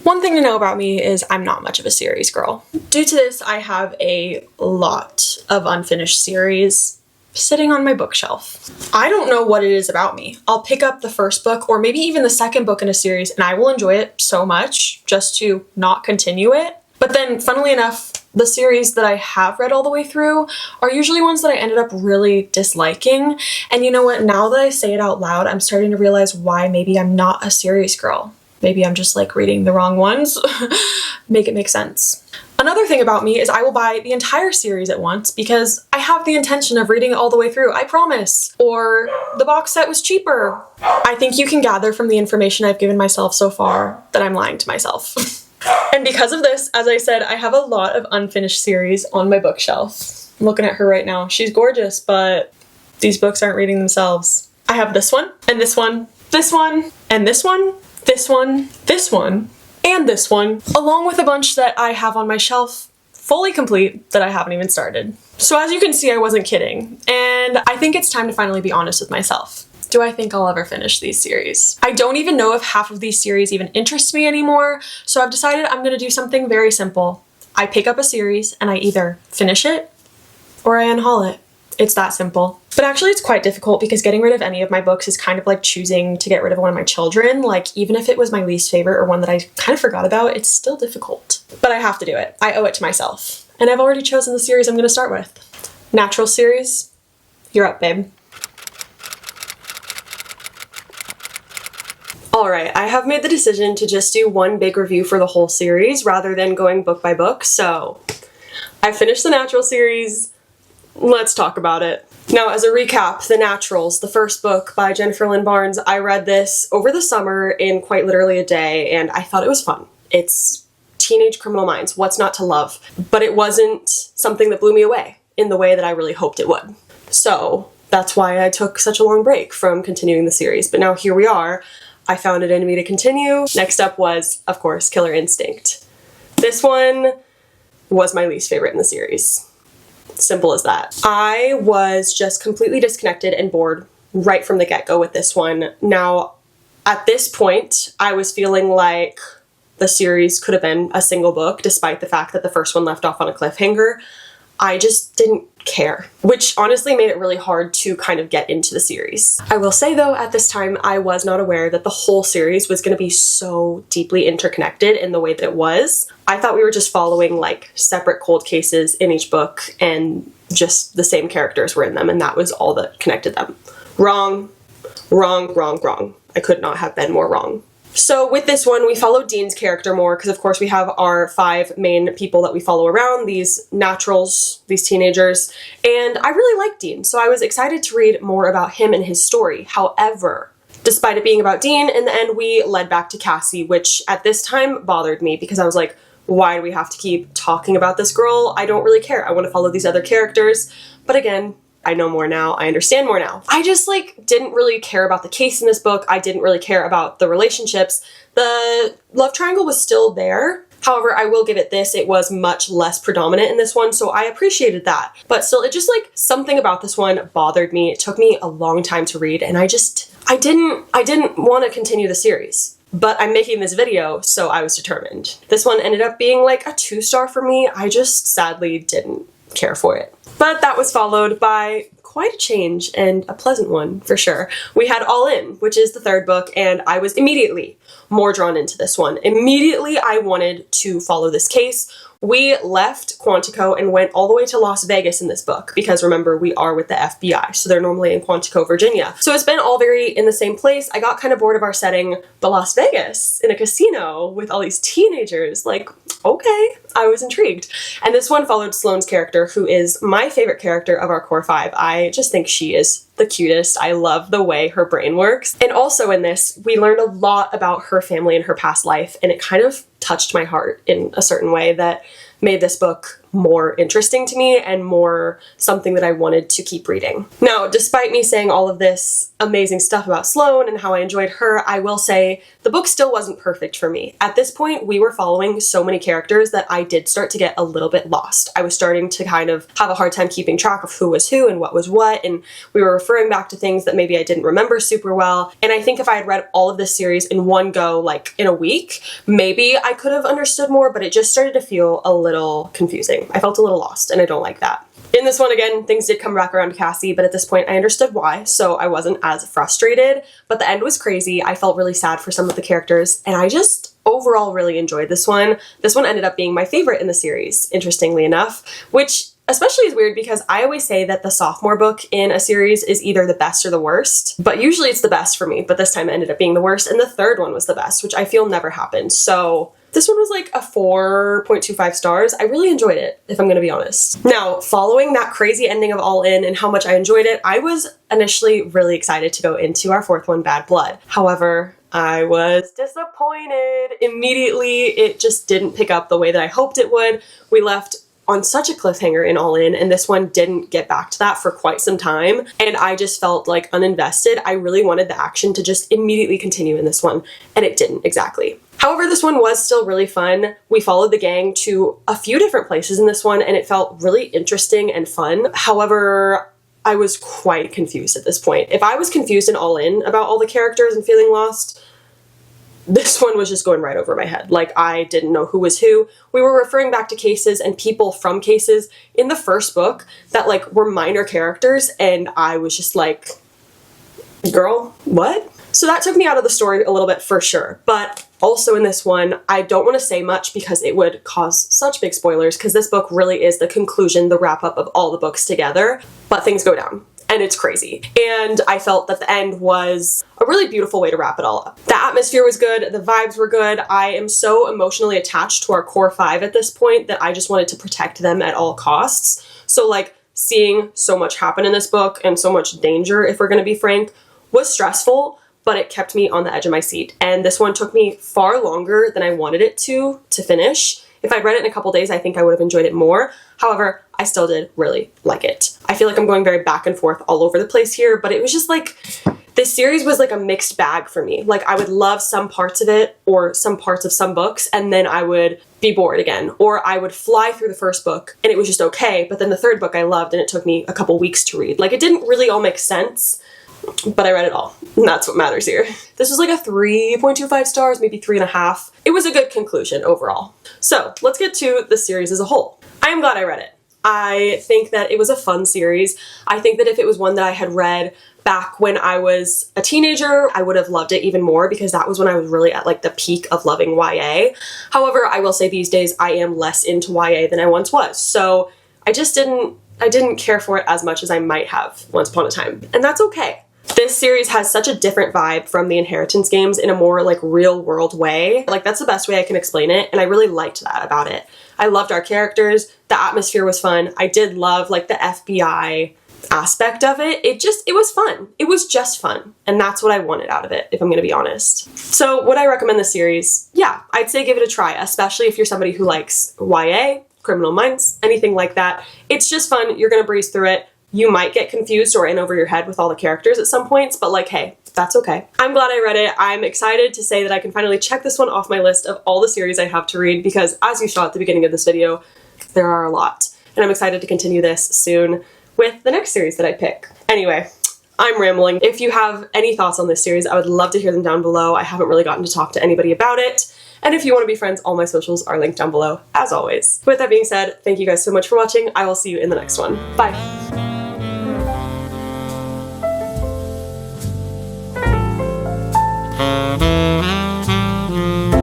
One thing to know about me is I'm not much of a series girl. Due to this, I have a lot of unfinished series sitting on my bookshelf. I don't know what it is about me. I'll pick up the first book or maybe even the second book in a series and I will enjoy it so much just to not continue it. But then, funnily enough, the series that I have read all the way through are usually ones that I ended up really disliking. And you know what? Now that I say it out loud, I'm starting to realize why maybe I'm not a series girl. Maybe I'm just like reading the wrong ones. Make it make sense. Another thing about me is I will buy the entire series at once because I have the intention of reading it all the way through, I promise. Or the box set was cheaper. I think you can gather from the information I've given myself so far that I'm lying to myself. And because of this, as I said, I have a lot of unfinished series on my bookshelf. I'm looking at her right now. She's gorgeous, but these books aren't reading themselves. I have this one, and this one, this one, and this one, this one, this one, and this one, along with a bunch that I have on my shelf fully complete that I haven't even started. So as you can see, I wasn't kidding, and I think it's time to finally be honest with myself. Do I think I'll ever finish these series? I don't even know if half of these series even interest me anymore, so I've decided I'm gonna do something very simple. I pick up a series and I either finish it or I unhaul it. It's that simple. But actually it's quite difficult because getting rid of any of my books is kind of like choosing to get rid of one of my children. Like even if it was my least favorite or one that I kind of forgot about, it's still difficult. But I have to do it. I owe it to myself. And I've already chosen the series I'm gonna start with. Natural series, you're up, babe. Alright, I have made the decision to just do one big review for the whole series rather than going book by book, so I finished the Natural series. Let's talk about it. Now, as a recap, The Naturals, the first book by Jennifer Lynn Barnes, I read this over the summer in quite literally a day, and I thought it was fun. It's teenage Criminal Minds, what's not to love? But it wasn't something that blew me away in the way that I really hoped it would. So that's why I took such a long break from continuing the series, but now here we are. I found it in me to continue. Next up was, of course, Killer Instinct. This one was my least favorite in the series. Simple as that. I was just completely disconnected and bored right from the get-go with this one. Now, at this point, I was feeling like the series could have been a single book, despite the fact that the first one left off on a cliffhanger. I just didn't care, which honestly made it really hard to kind of get into the series. I will say though, at this time, I was not aware that the whole series was going to be so deeply interconnected in the way that it was. I thought we were just following like separate cold cases in each book and just the same characters were in them and that was all that connected them. Wrong, wrong, wrong, wrong. I could not have been more wrong. So with this one, we follow Dean's character more because of course we have our 5 main people that we follow around, these naturals, these teenagers, and I really like Dean, so I was excited to read more about him and his story. However, despite it being about Dean, in the end we led back to Cassie, which at this time bothered me because I was like, why do we have to keep talking about this girl? I don't really care. I want to follow these other characters. But again, I know more now, I understand more now. I just like didn't really care about the case in this book. I didn't really care about the relationships. The love triangle was still there. However, I will give it this, it was much less predominant in this one, so I appreciated that. But still, it just like, something about this one bothered me. It took me a long time to read, and I didn't want to continue the series. But I'm making this video, so I was determined. This one ended up being like a 2-star for me. I just sadly didn't care for it. But that was followed by quite a change and a pleasant one for sure. We had All In, which is the 3rd book, and I was immediately more drawn into this one. Immediately I wanted to follow this case. We left Quantico and went all the way to Las Vegas in this book because remember, we are with the FBI, so they're normally in Quantico, Virginia. So it's been all very in the same place. I got kind of bored of our setting, but Las Vegas in a casino with all these teenagers, like, okay, I was intrigued. And this one followed Sloane's character, who is my favorite character of our core 5. I just think she is the cutest. I love the way her brain works. And also in this, we learned a lot about her family and her past life, and it kind of touched my heart in a certain way that made this book more interesting to me and more something that I wanted to keep reading. Now, despite me saying all of this amazing stuff about Sloane and how I enjoyed her, I will say the book still wasn't perfect for me. At this point, we were following so many characters that I did start to get a little bit lost. I was starting to kind of have a hard time keeping track of who was who and what was what, and we were referring back to things that maybe I didn't remember super well. And I think if I had read all of this series in one go, like in a week, maybe I could have understood more, but it just started to feel a little confusing. I felt a little lost, and I don't like that. In this one, again, things did come back around to Cassie, but at this point I understood why, so I wasn't as frustrated. But the end was crazy. I felt really sad for some of the characters, and I just overall really enjoyed this one. This one ended up being my favorite in the series, interestingly enough, which especially is weird because I always say that the sophomore book in a series is either the best or the worst, but usually it's the best for me, but this time it ended up being the worst, and the third one was the best, which I feel never happened. So this one was like a 4.25 stars. I really enjoyed it, if I'm going to be honest. Now, following that crazy ending of All In and how much I enjoyed it, I was initially really excited to go into our fourth one, Bad Blood. However, I was disappointed. Immediately, it just didn't pick up the way that I hoped it would. We left on such a cliffhanger in All In, and this one didn't get back to that for quite some time, and I just felt like uninvested. I really wanted the action to just immediately continue in this one, and it didn't exactly. However, this one was still really fun. We followed the gang to a few different places in this one, and it felt really interesting and fun. However, I was quite confused at this point. If I was confused in All In about all the characters and feeling lost, this one was just going right over my head. Like, I didn't know who was who. We were referring back to cases and people from cases in the first book that, like, were minor characters, and I was just like, girl, what? So that took me out of the story a little bit for sure. But also in this one, I don't want to say much because it would cause such big spoilers, because this book really is the conclusion, the wrap-up of all the books together. But things go down, and it's crazy. And I felt that the end was a really beautiful way to wrap it all up. The atmosphere was good, the vibes were good. I am so emotionally attached to our core five at this point that I just wanted to protect them at all costs. So, like, seeing so much happen in this book, and so much danger, if we're going to be frank, was stressful, but it kept me on the edge of my seat. And this one took me far longer than I wanted it to finish. If I'd read it in a couple days, I think I would have enjoyed it more. However, I still did really like it. I feel like I'm going very back and forth all over the place here, but it was just like, this series was like a mixed bag for me. Like, I would love some parts of it or some parts of some books, and then I would be bored again. Or I would fly through the first book and it was just okay, but then the third book I loved and it took me a couple weeks to read. Like, it didn't really all make sense, but I read it all, and that's what matters here. This was like a 3.25 stars, maybe 3.5. It was a good conclusion overall. So let's get to the series as a whole. I am glad I read it. I think that it was a fun series. I think that if it was one that I had read back when I was a teenager, I would have loved it even more, because that was when I was really at like the peak of loving YA. However, I will say these days I am less into YA than I once was. So I didn't care for it as much as I might have once upon a time, and that's okay. This series has such a different vibe from the Inheritance games in a more like real world way. Like, that's the best way I can explain it, and I really liked that about it. I loved our characters, the atmosphere was fun. I did love like the FBI aspect of it. It was fun. It was just fun, and that's what I wanted out of it, if I'm gonna be honest. So would I recommend this series? Yeah, I'd say give it a try, especially if you're somebody who likes YA, Criminal Minds, anything like that. It's just fun. You're gonna breeze through it. You might get confused or in over your head with all the characters at some points, but like, hey, that's okay. I'm glad I read it. I'm excited to say that I can finally check this one off my list of all the series I have to read, because as you saw at the beginning of this video, there are a lot. And I'm excited to continue this soon with the next series that I pick. Anyway, I'm rambling. If you have any thoughts on this series, I would love to hear them down below. I haven't really gotten to talk to anybody about it. And if you want to be friends, all my socials are linked down below, as always. With that being said, thank you guys so much for watching. I will see you in the next one. Bye.